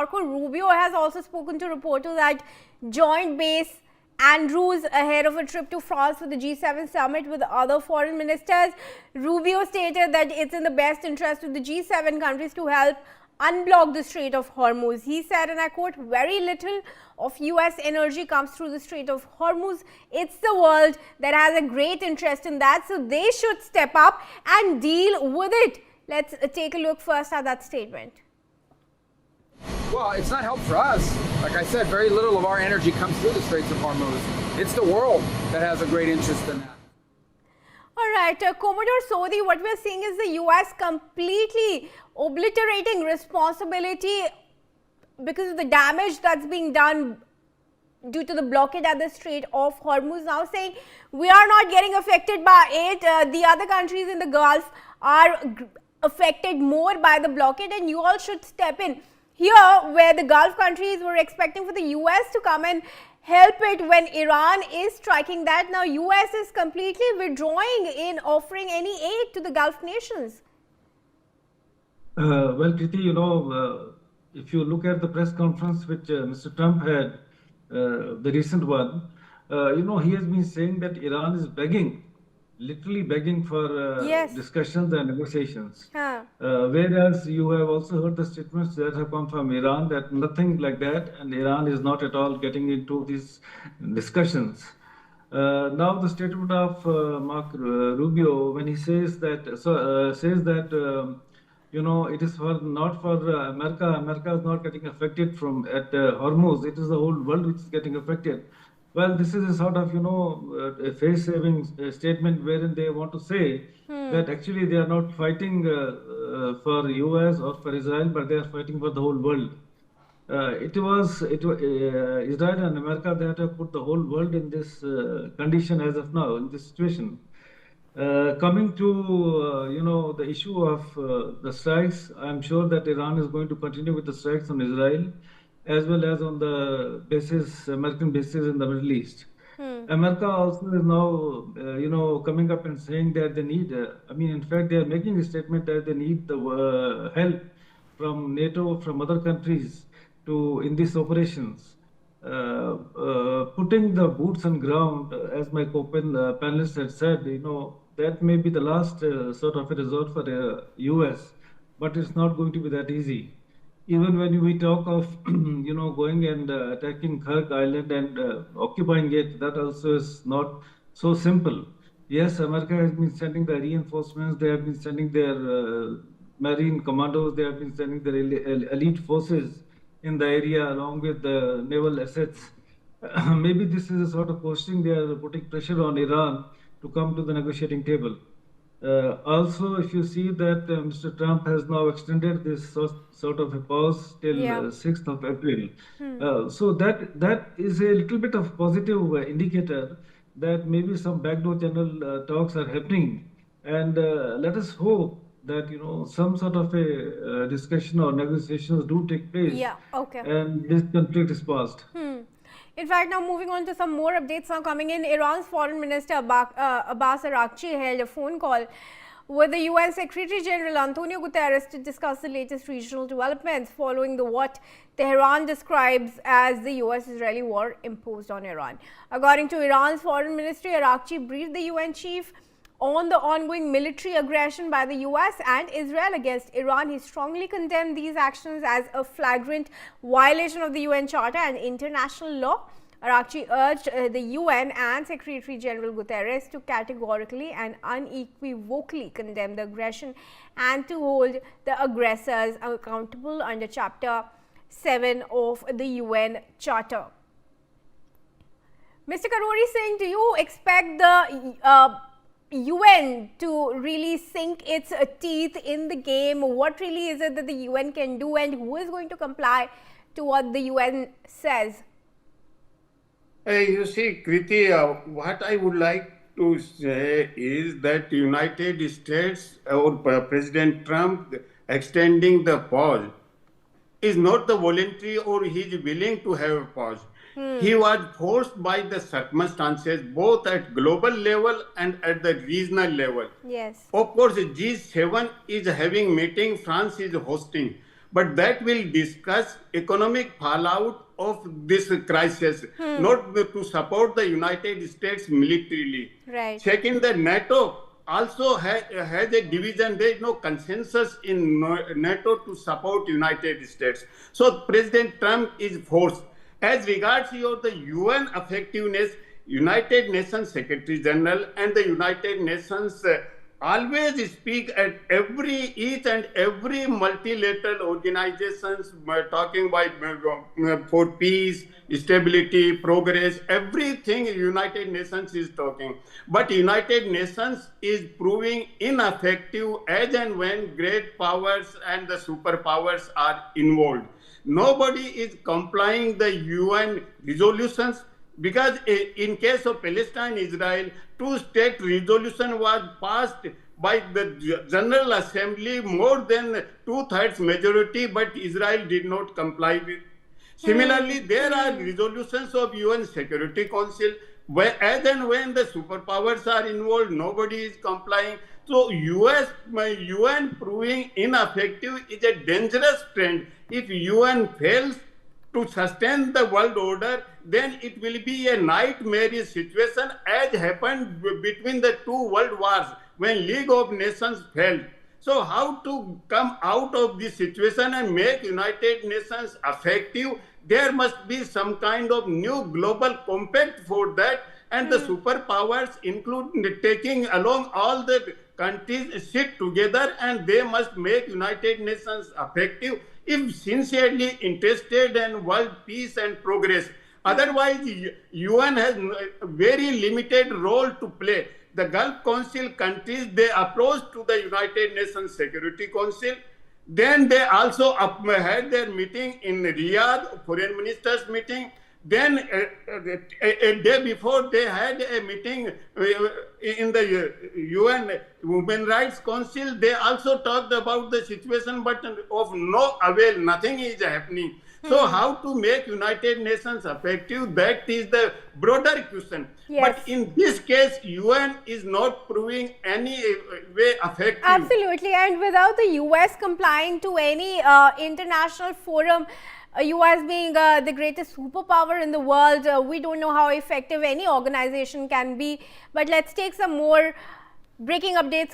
Marco Rubio has also spoken to reporters at joint base Andrews ahead of a trip to France for the G7 summit with other foreign ministers. Rubio stated that it's in the best interest of the G7 countries to help unblock the Strait of Hormuz. He said, and I quote, very little of US energy comes through the Strait of Hormuz. It's the world that has a great interest in that, so they should step up and deal with it. Let's take a look first at that statement. Well, it's not help for us. Like I said, very little of our energy comes through the Straits of Hormuz. It's the world that has a great interest in that. All right, Commodore Sodhi, what we're seeing is the US completely obliterating responsibility because of the damage that's being done due to the blockade at the Strait of Hormuz, now saying we are not getting affected by it. The other countries in the Gulf are affected more by the blockade, and you all should step in. Here, where the Gulf countries were expecting for the US to come and help it when Iran is striking that, now US is completely withdrawing in offering any aid to the Gulf nations. Well, Kriti, if you look at the press conference which Mr. Trump had, the recent one, he has been saying that Iran is begging, literally begging for discussions and negotiations. Whereas you have also heard the statements that have come from Iran that nothing like that, and Iran is not at all getting into these discussions. Now the statement of Marco Rubio, when he says that, it is not for America. America is not getting affected at Hormuz. It is the whole world which is getting affected. Well, this is a sort of, a face-saving statement wherein they want to say that actually they are not fighting for US or for Israel, but they are fighting for the whole world. Israel and America that have put the whole world in this condition as of now, in this situation. Coming to, the issue of the strikes, I'm sure that Iran is going to continue with the strikes on Israel, as well as on the American bases in the Middle East. America also is now, coming up and saying that they need, in fact, they are making a statement that they need the help from NATO, from other countries in these operations. Putting the boots on ground, as my co-panelists had said, that may be the last sort of a resort for the US, but it's not going to be that easy. Even when we talk of, going and attacking Kirk Island and occupying it, that also is not so simple. Yes, America has been sending the reinforcements, they have been sending their marine commandos, they have been sending their elite forces in the area along with the naval assets. Maybe this is a sort of posting they are putting pressure on Iran to come to the negotiating table. Also, if you see that Mr. Trump has now extended this sort of a pause till 6th of April. So that is a little bit of positive indicator that maybe some backdoor channel talks are happening. And let us hope that, some sort of a discussion or negotiations do take place. And this conflict is passed. In fact, now moving on to some more updates now coming in, Iran's Foreign Minister Abbas Araghchi held a phone call with the UN Secretary General Antonio Guterres to discuss the latest regional developments following what Tehran describes as the US-Israeli war imposed on Iran. According to Iran's Foreign Ministry, Araghchi briefed the UN chief on the ongoing military aggression by the US and Israel against Iran. He strongly condemned these actions as a flagrant violation of the UN Charter and international law. Araghchi urged the UN and Secretary General Guterres to categorically and unequivocally condemn the aggression and to hold the aggressors accountable under Chapter 7 of the UN Charter. Mr. Karori Singh, do you expect the UN to really sink its teeth in the game? What really is it that the UN can do, and who is going to comply to what the UN says? You see, Kriti, what I would like to say is that United States or President Trump extending the pause is not the voluntary or he is willing to have a pause. He was forced by the circumstances both at global level and at the regional level. Yes. Of course, G7 is having meeting, France is hosting. but that will discuss economic fallout of this crisis, not to support the United States militarily. Right. Second, the NATO also has a division. There is no consensus in NATO to support United States. So President Trump is forced. As regards the UN effectiveness, United Nations Secretary General and the United Nations always speak at each and every multilateral organizations talking about for peace, stability, progress, everything United Nations is talking. But United Nations is proving ineffective as and when great powers and the superpowers are involved. Nobody is complying the UN resolutions, because in case of Palestine, Israel, two-state resolution was passed by the General Assembly more than 2/3 majority, but Israel did not comply with. Similarly, there are resolutions of UN Security Council where as and when the superpowers are involved, nobody is complying. So UN proving ineffective is a dangerous trend. If UN fails to sustain the world order, then it will be a nightmarish situation, as happened between the two world wars when League of Nations failed. So how to come out of this situation and make United Nations effective? There must be some kind of new global compact for that, and the superpowers, including taking along all the countries, sit together and they must make United Nations effective if sincerely interested in world peace and progress. Otherwise, UN has a very limited role to play. The Gulf Council countries, they approached to the United Nations Security Council. Then they also had their meeting in Riyadh, foreign ministers meeting. Then a day before, they had a meeting in the UN Human Rights Council. They also talked about the situation, but of no avail. Nothing is happening. So how to make United Nations effective? That is the broader question. Yes. But in this case, UN is not proving any way effective. Absolutely, and without the US complying to any international forum, US being the greatest superpower in the world, we don't know how effective any organization can be. But let's take some more breaking updates